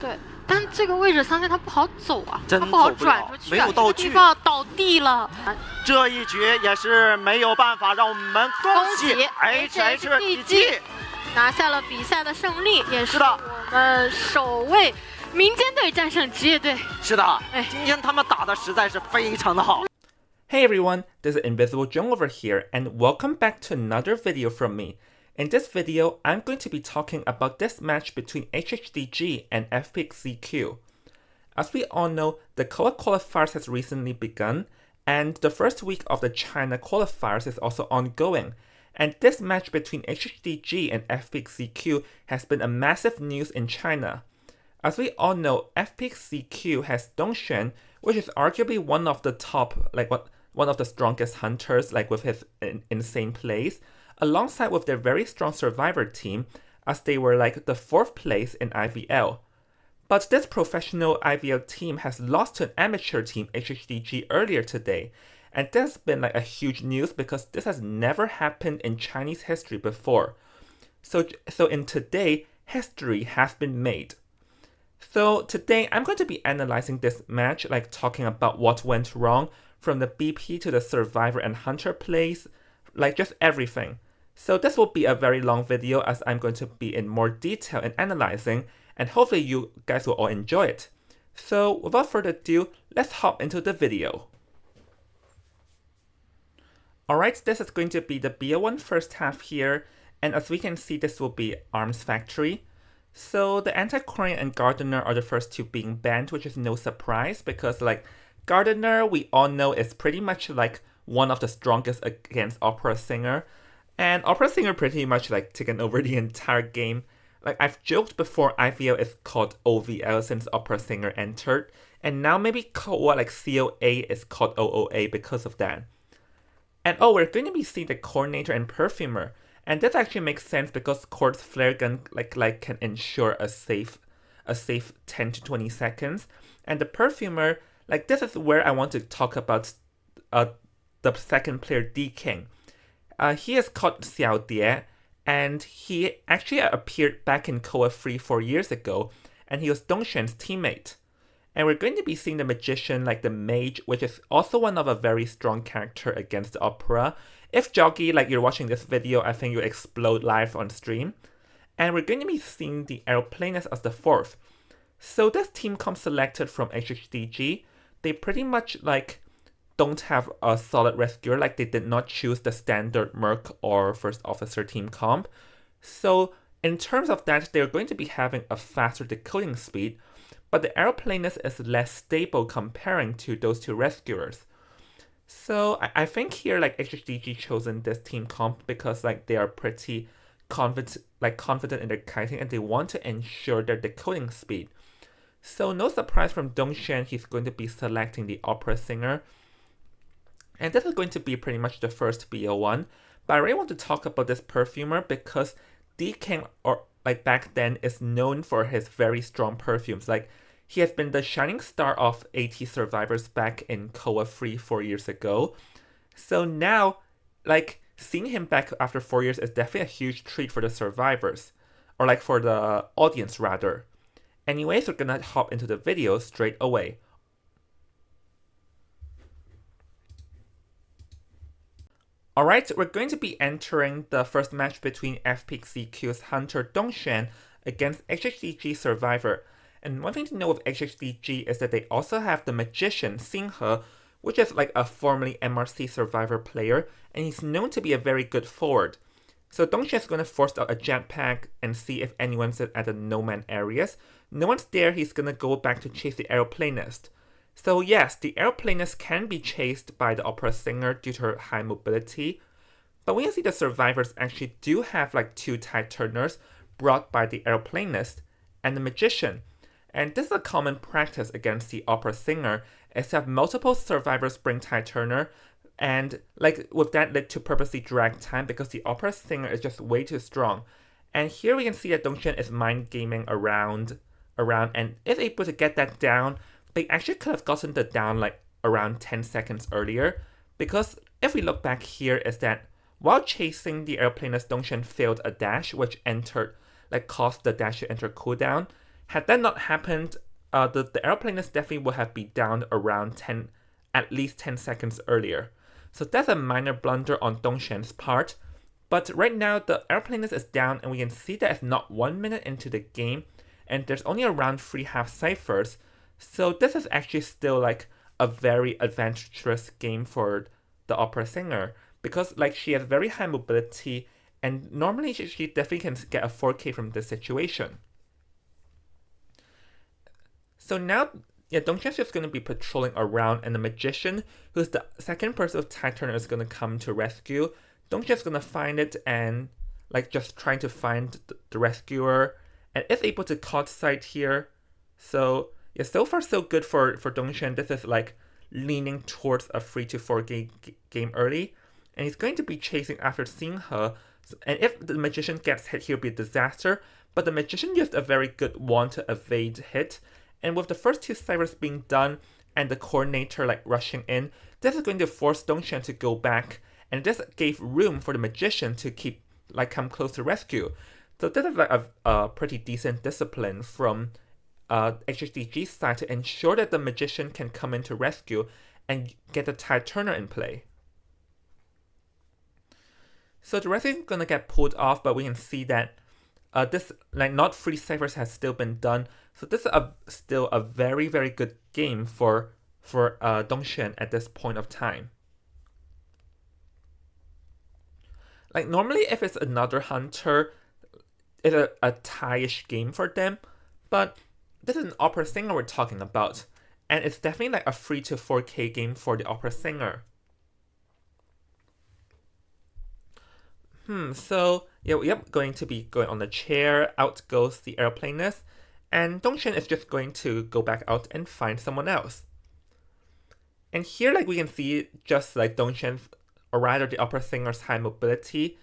对，但这个位置3线它不好走啊，真它不好走不了转出去啊，没有道具这个地方倒地了。这一局也是没有办法，让我们恭喜 HHDG 拿下了比赛的胜利，也是是的我们首位民间队战胜职业队。是的，今天他们打的实在是非常的好。 Hey everyone, this is Invisible Jong over here, and welcome back to another video from me. In this video, I'm going to be talking about this match between HHDG and FPX.ZQ. As we all know, the COA qualifiers has recently begun, and the first week of the China qualifiers is also ongoing. And this match between HHDG and FPX.ZQ has been a massive news in China. As we all know, FPX.ZQ has Dongshan, which is arguably one of the top, one of the strongest hunters, with his insane plays, alongside with their very strong survivor team, as they were the 4th place in IVL. But this professional IVL team has lost to an amateur team, HHDG, earlier today, and this has been a huge news because this has never happened in Chinese history before. So in today, history has been made. So today, I'm going to be analyzing this match, talking about what went wrong, from the BP to the survivor and hunter plays, just everything. So this will be a very long video as I'm going to be in more detail in analyzing, and hopefully you guys will all enjoy it. So without further ado, let's hop into the video. Alright, this is going to be the BO1 first half here, and as we can see, this will be Arms Factory. So the Anti-Korean and Gardener are the first two being banned, which is no surprise because Gardener we all know is pretty much one of the strongest against Opera Singer, and Opera Singer pretty much taken over the entire game. I've joked before, IVL is called OVL since Opera Singer entered, and now maybe COA COA is called OOA because of that. And we're going to be seeing the Coordinator and Perfumer. And this actually makes sense because Quartz Flare Gun can ensure a safe 10 to 20 seconds. And the Perfumer, this is where I want to talk about the second player, D King. He is called Xiao Die, and he actually appeared back in COA 3-4 years ago, and he was Dongshan's teammate. And we're going to be seeing the Magician, the Mage, which is also one of a very strong character against the Opera. If Joggy, you're watching this video, I think you'll explode live on stream. And we're going to be seeing the Aeroplanist as the 4th. So this team comp selected from HHDG, they pretty much don't have a solid rescuer, they did not choose the standard Merc or First Officer team comp. So in terms of that, they're going to be having a faster decoding speed, but the Aeroplanist is less stable comparing to those two rescuers. So I think here HHDG chosen this team comp because they are pretty confident in their kiting and they want to ensure their decoding speed. So no surprise from Dongshan, he's going to be selecting the Opera Singer. And this is going to be pretty much the first BO1. But I really want to talk about this Perfumer because D King back then is known for his very strong perfumes. He has been the shining star of AT survivors back in COA 3-4 years ago. So now, seeing him back after 4 years is definitely a huge treat for the survivors. Or for the audience rather. Anyways, we're gonna hop into the video straight away. Alright, we're going to be entering the first match between FPX.ZQ's Hunter Dongshan against HHDG Survivor. And one thing to know with HHDG is that they also have the Magician Xinghe, which is a formerly MRC Survivor player, and he's known to be a very good forward. So Dongshan is going to force out a jetpack and see if anyone's at the no-man areas. No one's there, he's going to go back to chase the Aeroplanist. So yes, the Aeroplanist can be chased by the Opera Singer due to her high mobility, but when you see the survivors actually do have 2 tide turners brought by the Aeroplanist and the Magician. And this is a common practice against the Opera Singer, is to have multiple survivors bring tide turner, and with that led to purposely drag time because the Opera Singer is just way too strong. And here we can see that Dongshan is mind gaming around and is able to get that down. They actually could have gotten the down around 10 seconds earlier, because if we look back here is that while chasing the Aeroplanist, Dongshan failed a dash which entered caused the dash to enter cooldown. Had that not happened, the airplanist definitely would have been down around at least 10 seconds earlier. So that's a minor blunder on Dongshan's part. But right now, the airplanist is down, and we can see that it's not 1 minute into the game, and there's only around 3 half ciphers. So this is actually still like a very adventurous game for the opera singer, because like she has very high mobility, and normally she definitely can get a 4K from this situation. So now, yeah, Dongshan's just going to be patrolling around, and the magician, who's the second person of Tide Turner, is going to come to rescue. Dongshan's going to find it and like just trying to find the rescuer, and is able to caught sight here. So yeah, so far so good for Dongshan. This is like leaning towards a 3-4 game early, and he's going to be chasing after seeing her. And if the magician gets hit, he'll be a disaster. But the magician used a very good wand to evade hit. And with the first 2 ciphers being done and the coordinator like rushing in, this is going to force Dongshan to go back, and this gave room for the magician to come close to rescue. So this is like a pretty decent discipline from HHDG's side to ensure that the magician can come in to rescue and get the Tide Turner in play. So the rescue is gonna get pulled off, but we can see that this like not 3 ciphers has still been done. So this is still a very, very good game for Dongshan at this point of time. Like normally if it's another hunter, it's a tie-ish game for them, but this is an opera singer we're talking about, and it's definitely like a 3-4K game for the opera singer. So yeah, we are going to be going on the chair. Out goes the airplanist, and Dongshan is just going to go back out and find someone else. And here, like we can see, just like Dongshan's, or rather the opera singer's high mobility,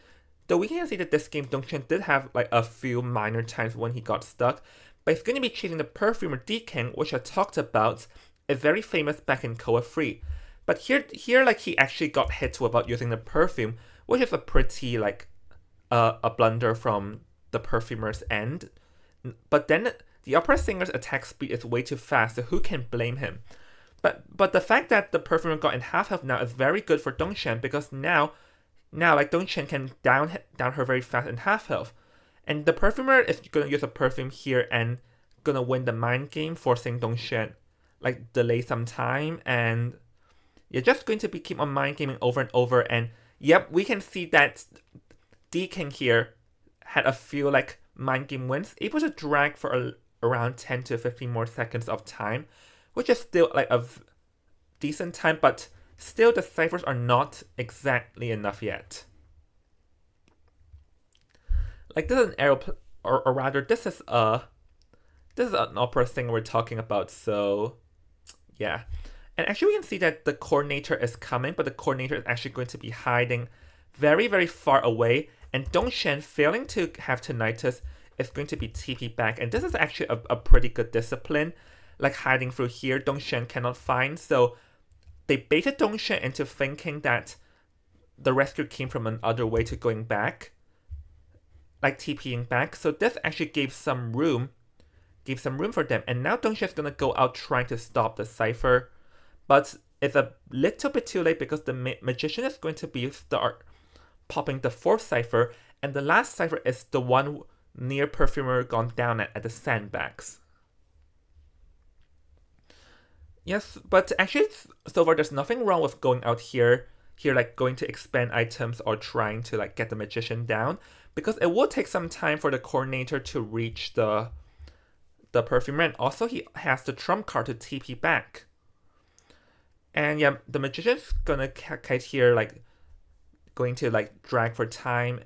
though we can see that this game Dongshan did have like a few minor times when he got stuck, but he's going to be chasing the perfumer D-King, which I talked about, is very famous back in COA 3. But here like he actually got hit without using the perfume, which is a pretty like a blunder from the perfumer's end. But then the opera singer's attack speed is way too fast, so who can blame him? But the fact that the perfumer got in half health now is very good for Dongshan, because now like Dongshan can down her very fast in half health. And the perfumer is gonna use a perfume here and gonna win the mind game, forcing Dongshan like delay some time, and you're just going to be keep on mind gaming over and over. And yep, we can see that D-King here had a few like mind game wins, able to drag for around 10 to 15 more seconds of time, which is still like a decent time, but still the ciphers are not exactly enough yet. Like this is or rather this is an opera singer we're talking about, so yeah. And actually we can see that the coordinator is coming, but the coordinator is actually going to be hiding very, very far away, and Dongshan, failing to have tinnitus, is going to be TP back. And this is actually a pretty good discipline, like hiding through here Dongshan cannot find. So they baited Dongshan into thinking that the rescue came from another way to going back, like TPing back. So this actually gave some room for them. And now Dongshan is gonna go out trying to stop the cipher, but it's a little bit too late, because the magician is going to be start popping the 4th cipher, and the last cipher is the one near perfumer gone down at the sandbags. Yes, but actually so far there's nothing wrong with going out here like going to expand items or trying to like get the magician down, because it will take some time for the coordinator to reach the perfumer, and also he has the trump card to TP back. And yeah, the magician's gonna kite here, like going to like drag for time,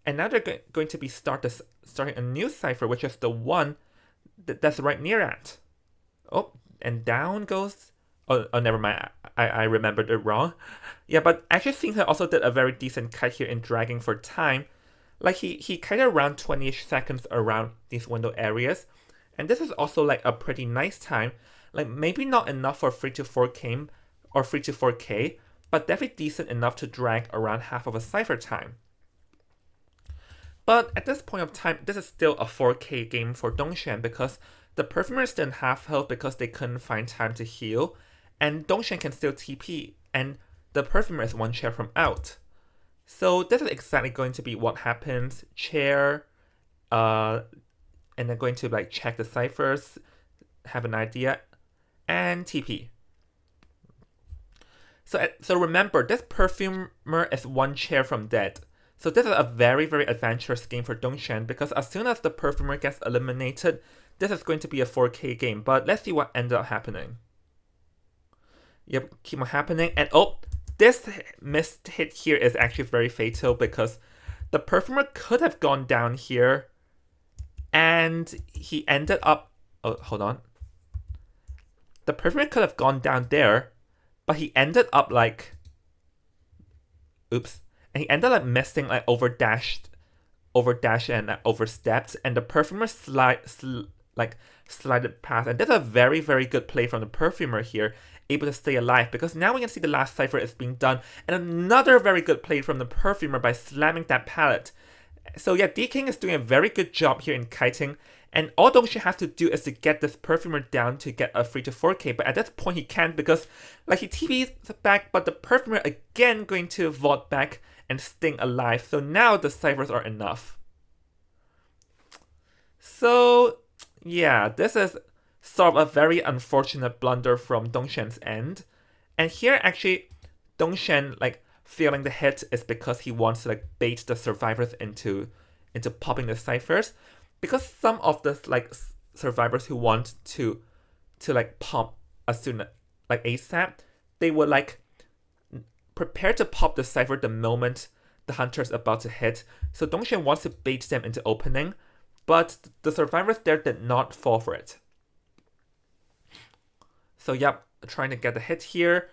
and now they're going to be starting a new cipher, which is the one that's right near it. Oh, and down goes. Oh, never mind. I remembered it wrong. Yeah, but actually Singha also did a very decent kite here in dragging for time. Like he kited around 20-ish seconds around these window areas, and this is also like a pretty nice time. Like maybe not enough for 3-4K or 3-4K, but definitely decent enough to drag around half of a cipher time. But at this point of time, this is still a 4K game for Dongshan, because the Perfumer is still in half health because they couldn't find time to heal, and Dongshan can still TP, and the Perfumer is 1 chair from out. So this is exactly going to be what happens. Chair, and then going to like check the ciphers, have an idea, and TP. So remember, this Perfumer is 1 chair from dead. So this is a very, very adventurous game for Dongshan, because as soon as the Perfumer gets eliminated, this is going to be a 4K game. But let's see what ended up happening. Yep, keep on happening. And oh, this missed hit here is actually very fatal, because the Perfumer could have gone down here, and he ended up... Oh, hold on. The Perfumer could have gone down there, but he ended up like... Oops. And he ended up missing like overdash and oversteps, and the Perfumer slided past. And that's a very, very good play from the Perfumer here, able to stay alive, because now we can see the last cipher is being done, and another very good play from the Perfumer by slamming that pallet. So yeah, D-King is doing a very good job here in kiting, and all Dongshan has to do is to get this Perfumer down to get a 3 to 4K, but at this point he can't, because like he TP's back, but the Perfumer again going to vault back and sting alive. So now the ciphers are enough. So yeah, this is sort of a very unfortunate blunder from Dongshan's end. And here actually Dongshan like failing the hit is because he wants to like bait the survivors into popping the ciphers, because some of the like survivors who want to like pop as soon like ASAP, they would like prepare to pop the cipher the moment the hunter is about to hit. So Dongshan wants to bait them into opening, but the survivors there did not fall for it. So yep, trying to get the hit here,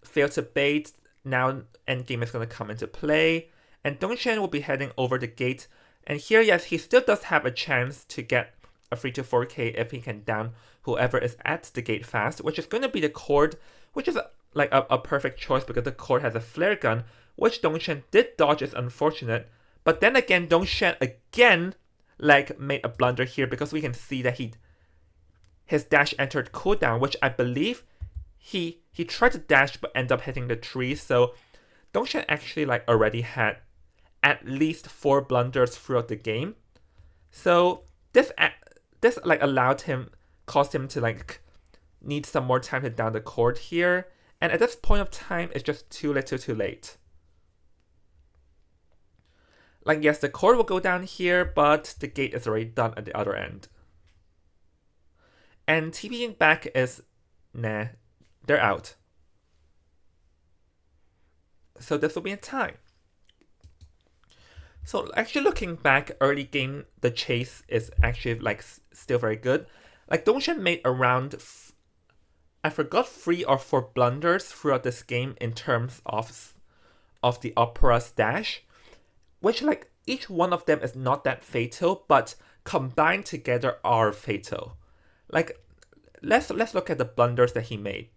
failed to bait. Now endgame is going to come into play, and Dongshan will be heading over the gate. And here, yes, he still does have a chance to get a 3 to 4K if he can down whoever is at the gate fast, which is going to be the Cord, which is like a perfect choice because the Cord has a flare gun, which Dongshan did dodge, is unfortunate. But then again, Dongshan again like made a blunder here, because we can see that his dash entered cooldown, which I believe he tried to dash but ended up hitting the tree. So Dongshan actually like already had at least 4 blunders throughout the game. So this like caused him to like need some more time to down the Cord here. And at this point of time, it's just too little too late. Like yes, the Cord will go down here, but the gate is already done at the other end. And TPing back is, nah, they're out. So this will be a tie. So actually looking back, early game, the chase is actually like still very good. Like Dongshan made around, I forgot 3 or 4 blunders throughout this game in terms of the Opera's dash, which like each one of them is not that fatal, but combined together are fatal. Like let's look at the blunders that he made.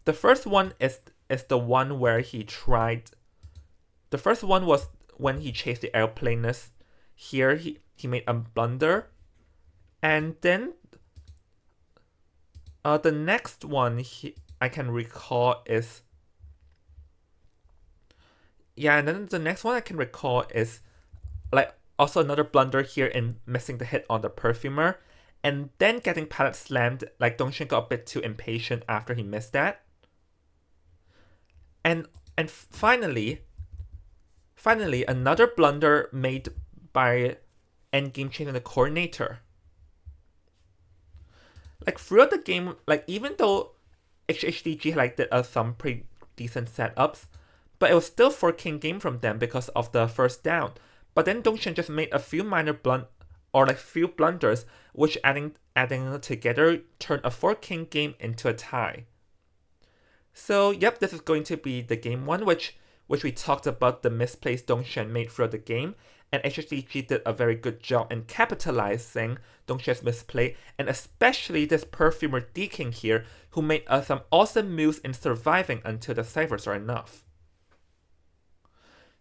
The first one is the one where he tried. The first one was when he chased the airplaners. Here he made a blunder, and then the next one I can recall is and then the next one I can recall is like also another blunder here in missing the hit on the Perfumer, and then getting pallet slammed. Like Dongshan got a bit too impatient after he missed that. And finally another blunder made by endgame chasing the coordinator. Like throughout the game, like even though HHDG like did some pretty decent setups, but it was still 4King game from them because of the first down. But then Dongshan just made a few minor few blunders, which adding together turned a 4King game into a tie. So yep, this is going to be the game 1, which we talked about the misplays Dongshan made throughout the game, and HHDG did a very good job in capitalizing Dongshan's misplay, and especially this Perfumer D-King here, who made some awesome moves in surviving until the ciphers are enough.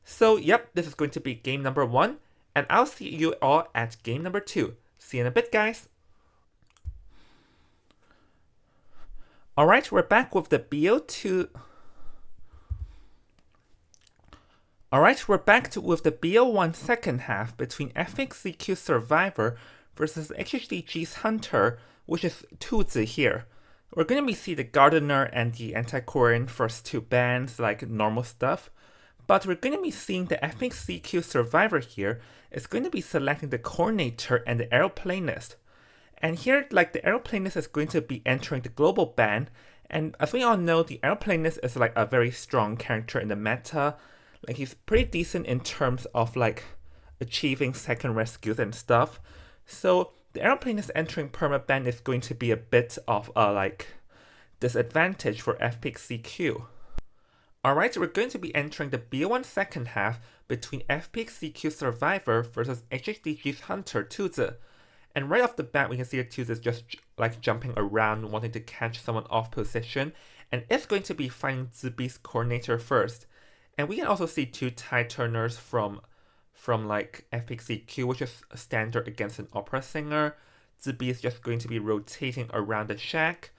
So yep, this is going to be game number 1, and I'll see you all at game number 2. See you in a bit, guys. Alright, we're back with the BO2. Alright, we're back with the BO1 second half between FPX.ZQ Survivor versus HHDG's Hunter, which is Tuzi here. We're going to be seeing the Gardener and the Anti-Korean first two bans, like normal stuff. But we're going to be seeing the FPX.ZQ Survivor here is going to be selecting the Coordinator and the Aeroplanist. And here, like, the Aeroplanist is going to be entering the global ban. And as we all know, the Aeroplanist is like a very strong character in the meta. Like, he's pretty decent in terms of like achieving second rescues and stuff. So the Aeroplanist entering permaban is going to be a bit of a like disadvantage for FPX.ZQ. Alright, we're going to be entering the BO1 second half between FPX.ZQ Survivor versus HHDG's Hunter Tuzi. And right off the bat, we can see that Tuzi is just like jumping around, wanting to catch someone off position, and it's going to be finding Zibi's Coordinator first. And we can also see two tide turners from like FPX.ZQ, which is standard against an opera singer. Zibi is just going to be rotating around the shack.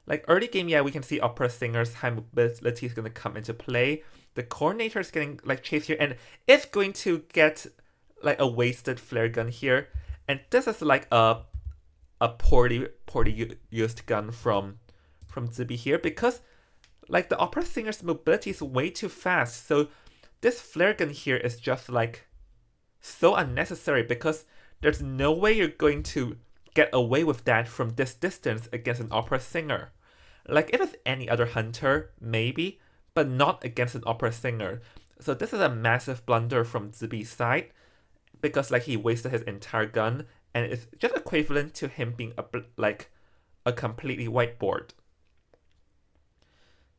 Like early game, yeah, we can see opera singer's high mobility is going to come into play. The Coordinator is getting like chased here, and it's going to get like a wasted flare gun here. And this is like a poorly used gun from Zibi here, because like the opera singer's mobility is way too fast. So this flare gun here is just like so unnecessary, because there's no way you're going to get away with that from this distance against an opera singer. Like if it's any other hunter, maybe, but not against an opera singer. So this is a massive blunder from Zibi's side, because like he wasted his entire gun, and it's just equivalent to him being a completely whiteboard.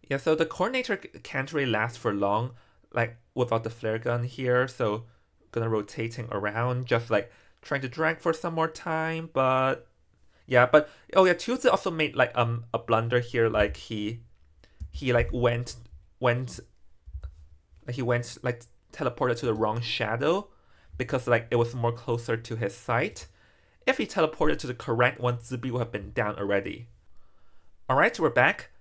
Yeah, so the Coordinator can't really last for long, like without the flare gun here. So gonna rotating around, just like trying to drag for some more time. But yeah, but oh yeah, Tuzi also made like a blunder here. Like he like went like teleported to the wrong shadow, because like it was more closer to his site. If he teleported to the correct one, Zibi would have been down already. Alright, we're back.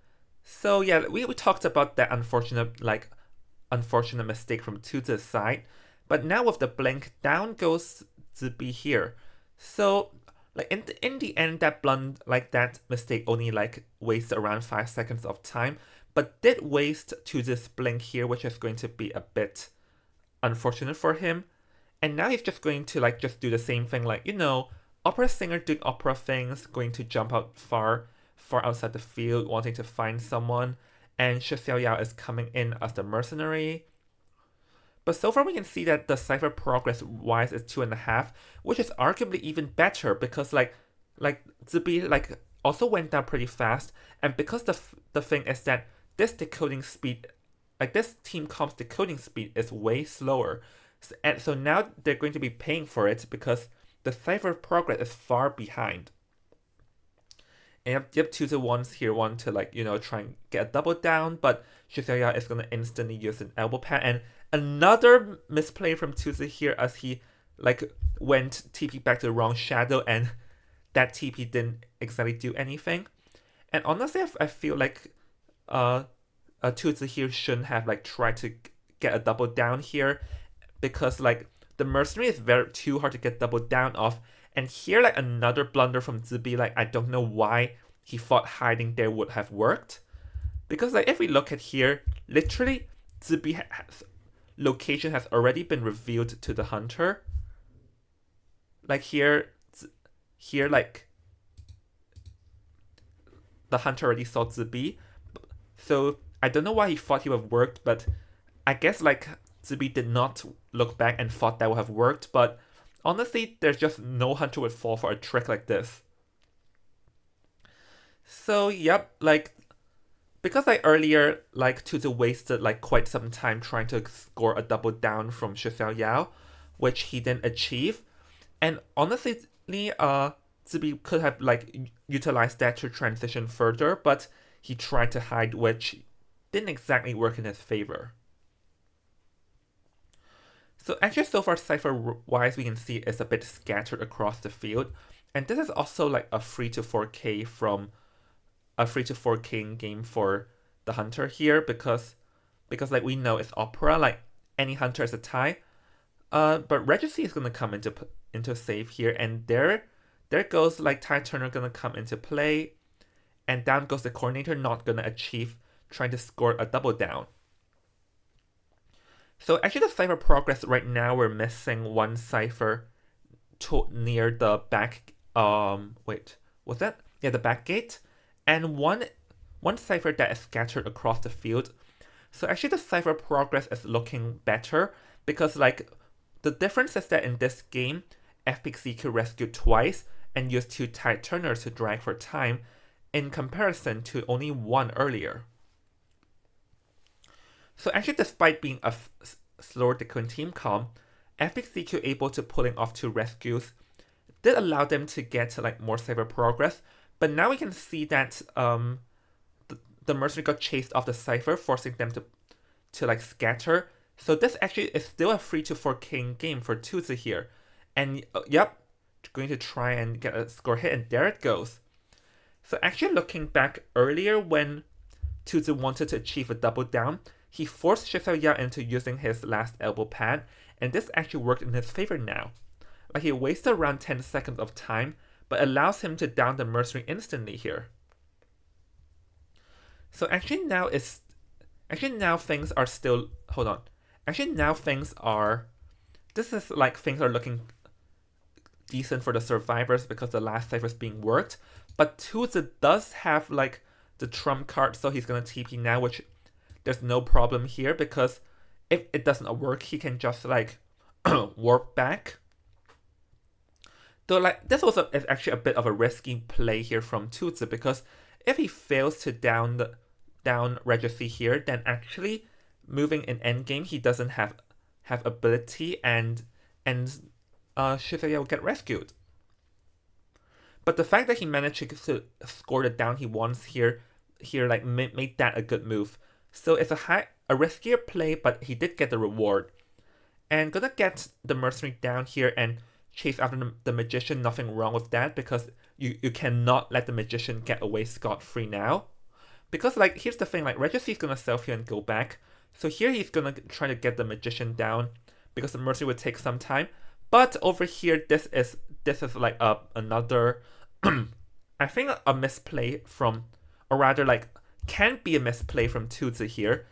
So yeah, we talked about that unfortunate mistake from Tuzi's side. But now with the blink, down goes Zibi here. So like in the end, that mistake only like wasted around 5 seconds of time, but did waste Tuzi's blink here, which is going to be a bit unfortunate for him. And now he's just going to like just do the same thing, like, you know, opera singer doing opera things, going to jump out far outside the field, wanting to find someone, and Shi Xiaoyao is coming in as the mercenary. But so far we can see that the cipher progress wise is 2.5, which is arguably even better, because like Zibi like also went down pretty fast, and because the thing is that this decoding speed, like this team comp's decoding speed is way slower. And so now they're going to be paying for it, because the cipher progress is far behind. And yep, Tuzi want to like, you know, try and get a double down, but Shi Xiaoyao is going to instantly use an elbow pad. And another misplay from Tuzi here, as he like went TP back to the wrong shadow, and that TP didn't exactly do anything. And honestly, I feel like Tuzi here shouldn't have like tried to get a double down here, because like the mercenary is too hard to get double down off. And here, like another blunder from Zibi, like I don't know why he thought hiding there would have worked, because like if we look at here, literally Zibi's location has already been revealed to the hunter. Like here like the hunter already saw Zibi, so I don't know why he thought he would have worked, but I guess like Zibi did not look back and thought that would have worked. But honestly, there's just no hunter would fall for a trick like this. So yep, like because like earlier, like Tuzi wasted like quite some time trying to score a double down from Shi Xiaoyao, which he didn't achieve. And honestly, Zibi could have like utilized that to transition further, but he tried to hide, which didn't exactly work in his favor. So actually so far cipher-wise we can see it's a bit scattered across the field. And this is also like a 3 to 4K from a 3 to 4K game for the hunter here because like we know it's opera, like any hunter is a tie. But Regency is gonna come into save here, and there goes like tie turner gonna come into play, and down goes the coordinator, not gonna achieve trying to score a double down. So actually the cipher progress right now, we're missing one cipher near the back, wait, was that? Yeah, the back gate, and one cipher that is scattered across the field. So actually the cipher progress is looking better, because like the difference is that in this game, FPX.ZQ rescued twice and used 2 tide turners to drag for time, in comparison to only one earlier. So actually, despite being a slower decoding team comp, FPX.ZQ able to pulling off 2 rescues did allow them to get like more cipher progress. But now we can see that the mercenary got chased off the cipher, forcing them to like scatter. So this actually is still a 3 to 4K game for Tuzi here. And yep, going to try and get a score hit, and there it goes. So actually looking back earlier when Tuzi wanted to achieve a double down, he forced Shizuya into using his last elbow pad, and this actually worked in his favor now. Like he wasted around 10 seconds of time, but allows him to down the mercenary instantly here. So actually now things are still, hold on. Actually now things are looking decent for the survivors because the last cipher is being worked. But Tuzi does have like the trump card, so he's gonna TP now, which there's no problem here, because if it doesn't work, he can just like warp back. Though like this was actually a bit of a risky play here from Tuzi, because if he fails to down Regency here, then actually moving in endgame he doesn't have ability, and Shizuya will get rescued. But the fact that he managed to score the down he wants here like made that a good move. So it's a riskier play, but he did get the reward. And gonna get the mercenary down here and chase after the magician. Nothing wrong with that, because you cannot let the magician get away scot-free now. Because like here's the thing, like Regency is gonna self-heal and go back. So here he's gonna try to get the magician down, because the mercenary would take some time. But over here, this is like another I think a misplay from, or rather like can be a misplay from Tuzi here.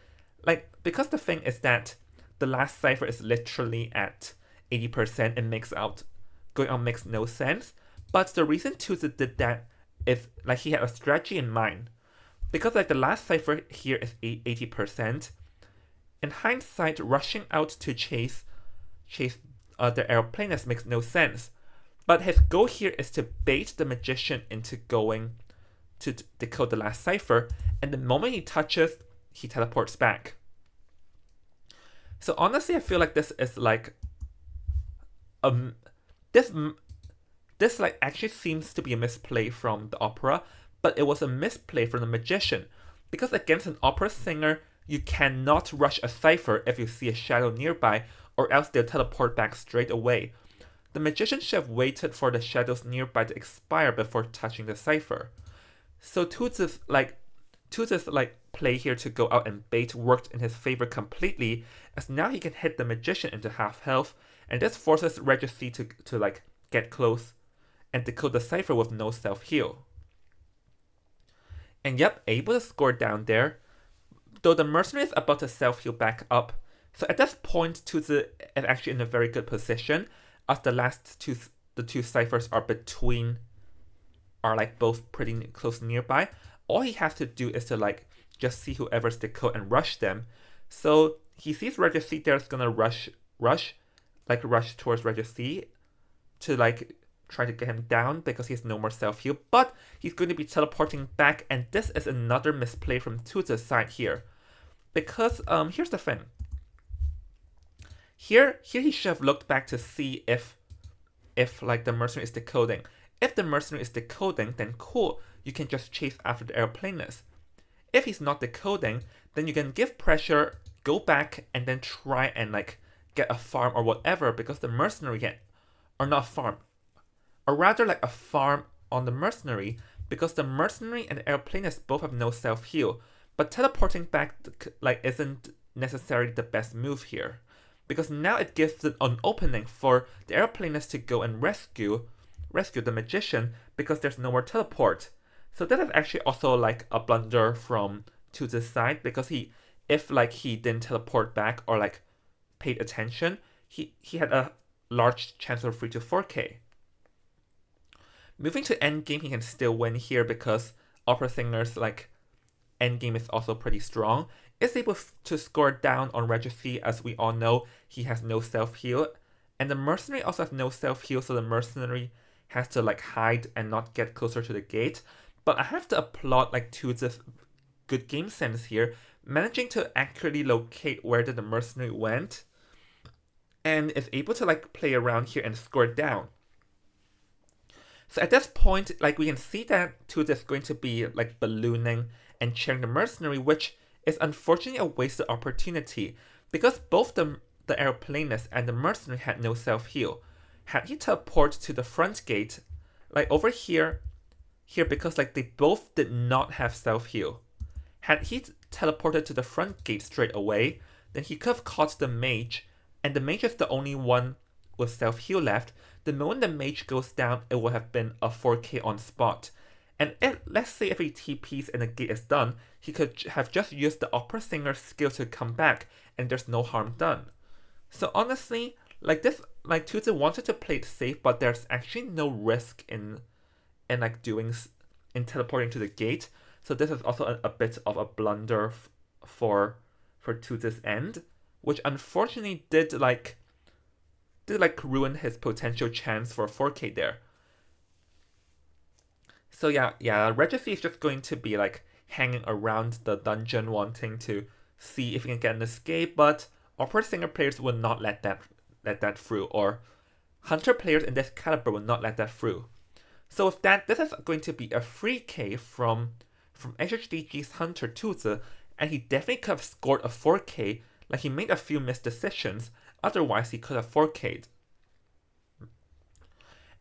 Like, because the thing is that the last cipher is literally at 80%, and going out makes no sense. But the reason Tuzi did that is like he had a strategy in mind. Because like the last cipher here is 80%. In hindsight, rushing out to chase the aeroplanist makes no sense. But his goal here is to bait the magician into going to decode the last cipher, and the moment he touches, he teleports back. So honestly, I feel like this is like this like actually seems to be a misplay from the opera, but it was a misplay from the magician, because against an opera singer, you cannot rush a cipher if you see a shadow nearby, or else they'll teleport back straight away. The magician should have waited for the shadows nearby to expire before touching the cipher. So Tuzi's play here to go out and bait worked in his favor completely, as now he can hit the magician into half health, and this forces Regency to like get close and decode the cipher with no self-heal. And yep, able to score down there, though the mercenary is about to self-heal back up. So at this point, Tuzi is actually in a very good position, as the two ciphers are like both pretty close nearby. All he has to do is to like just see whoever's decode and rush them. So he sees Regency there, is gonna rush towards Regency to like try to get him down, because he has no more self-heal. But he's going to be teleporting back, and this is another misplay from Tuzi's side here. Because here's the thing. Here he should have looked back to see if like the mercenary is decoding. If the mercenary is decoding, then cool, you can just chase after the aeroplanist. If he's not decoding, then you can give pressure, go back, and then try and like get a farm or whatever, because the mercenary or not farm. or rather like a farm on the mercenary, because the mercenary and the aeroplanist both have no self-heal, but teleporting back like isn't necessarily the best move here, because now it gives an opening for the aeroplanist to go and rescue the magician because there's no more teleport. So that is actually also like a blunder from Tuze's side, because if he didn't teleport back or like paid attention, he had a large chance of 3 to 4k. Moving to endgame, he can still win here because Opera Singer's like endgame is also pretty strong. Is able to score down on Regency, as we all know he has no self-heal, and the mercenary also has no self-heal, so the mercenary has to like hide and not get closer to the gate. But I have to applaud like Tuze's good game sense here, managing to accurately locate where the mercenary went, and is able to like play around here and score down. So at this point, like we can see that Tuze is going to be like ballooning and cheering the mercenary, which is unfortunately a wasted opportunity, because both the aeroplanist and the mercenary had no self-heal. Had he teleported to the front gate, like over here, because like they both did not have self-heal. Had he teleported to the front gate straight away, then he could have caught the mage, and the mage is the only one with self-heal left. The moment the mage goes down, it would have been a 4k on spot. And let's say if he TPs and the gate is done, he could have just used the Opera Singer's skill to come back, and there's no harm done. So honestly, like this, like Tuze wanted to play it safe, but there's actually no risk in teleporting to the gate. So this is also a bit of a blunder for Tuze's end, which unfortunately did ruin his potential chance for 4k there. So yeah, Regency is just going to be like hanging around the dungeon wanting to see if he can get an escape, but Opera Singer players will not let that through, or Hunter players in this caliber will not let that through. So with that, this is going to be a free K from HHDG's Hunter Tuze, and he definitely could have scored a 4k, like he made a few missed decisions, otherwise he could have 4k'd.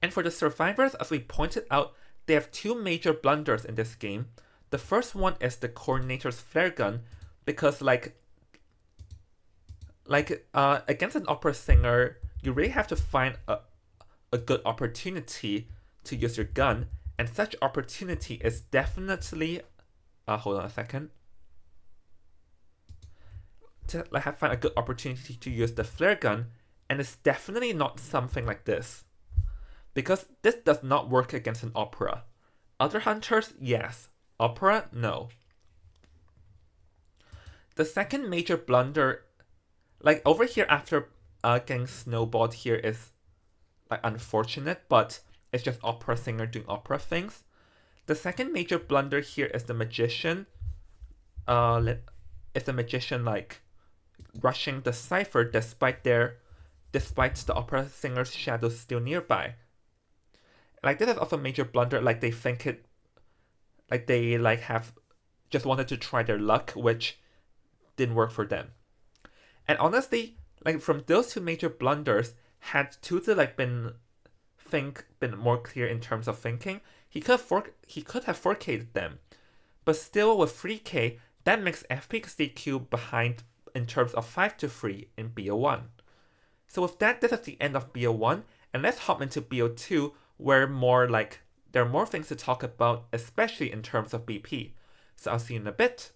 And for the survivors, as we pointed out, they have two major blunders in this game. The first one is the coordinator's flare gun, because against an opera singer, you really have to find a good opportunity to use your gun, and such opportunity is definitely hold on a second. To find a good opportunity to use the flare gun, and it's definitely not something like this, because this does not work against an opera. Other hunters, yes. Opera, no. The second major blunder, like over here after getting snowballed here, is like unfortunate, but it's just Opera Singer doing opera things. The second major blunder here is the magician. Is the magician like rushing the cipher despite the Opera Singer's shadows still nearby. Like this is also a major blunder, like they think it, like they have just wanted to try their luck, which didn't work for them. And honestly, like from those two major blunders, had Tuze been more clear in terms of thinking, he could have 4k'd them. But still with 3k, that makes FPX.ZQ behind in terms of 5-3 in BO1. So with that, this is the end of BO1, and let's hop into BO2, where there are more things to talk about, especially in terms of BP. So I'll see you in a bit.